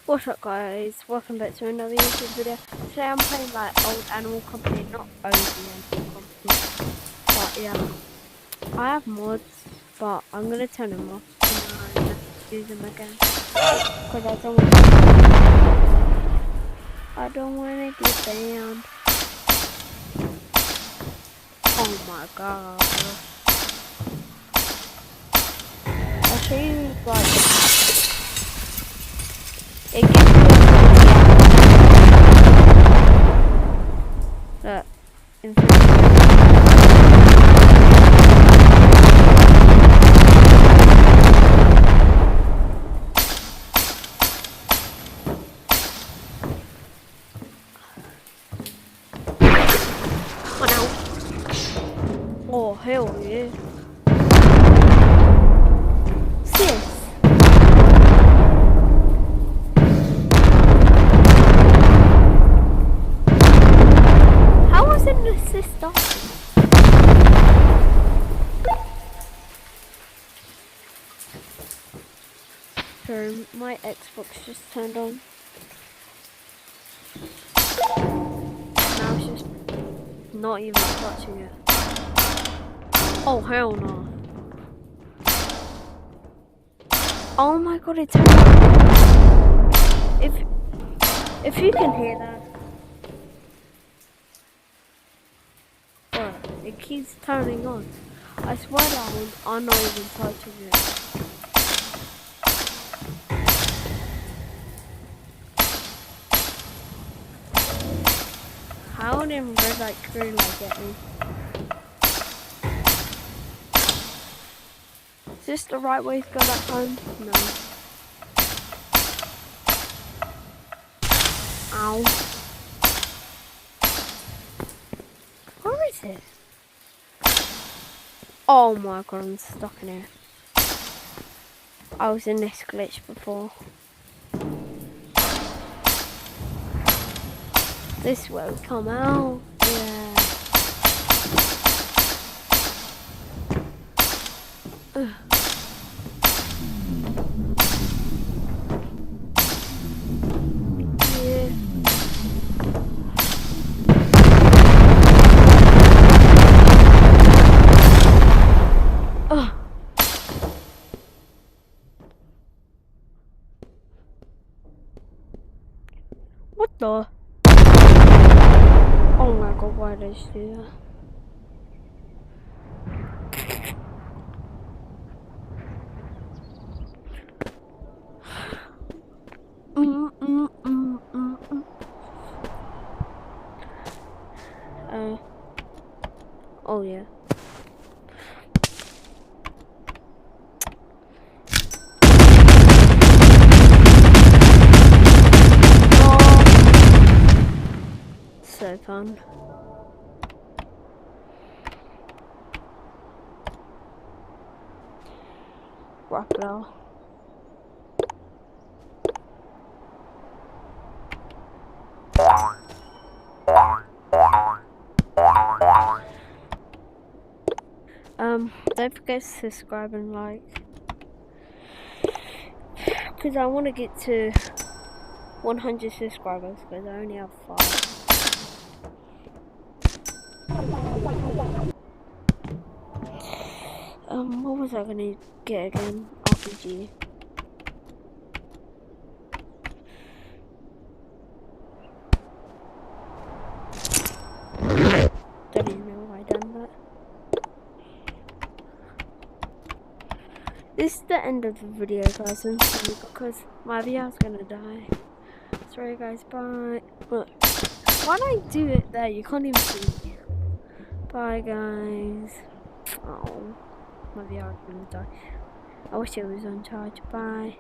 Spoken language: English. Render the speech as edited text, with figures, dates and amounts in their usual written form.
What's up guys, welcome back to another YouTube video. Today I'm playing like old Animal Company, not OG Animal Company. But yeah, I have mods, but I'm gonna turn them off and just use them again. Because I don't wanna get banned. Oh my god. I'll show you like it gives you that oh hell yeah. Sis. How was it an assist option? Sorry, my Xbox just turned on. Now it's just not even touching it. Oh hell no. Oh my god, it turned on. If you can hear that. But it keeps turning on. I swear down, I'm not even touching it. How did red light green light get me? Is this the right way to go back home? No. Ow. Where is it? Oh my god, I'm stuck in here. I was in this glitch before. This way we come out. Yeah. Ugh. Yeah. Ugh. What the? Oh my god, why did I just do that? Oh yeah. So fun. Rocklow. Don't forget to subscribe and like, because I want to get to 100 subscribers because I only have 5. What was I gonna get again? RPG. Don't even know why I done that. This is the end of the video, guys, I'm sorry because my video's gonna die. Sorry guys, bye. Look, why do I do it there? You can't even see me. Bye guys. Oh, my video's gonna die. I wish it was on charge. Bye.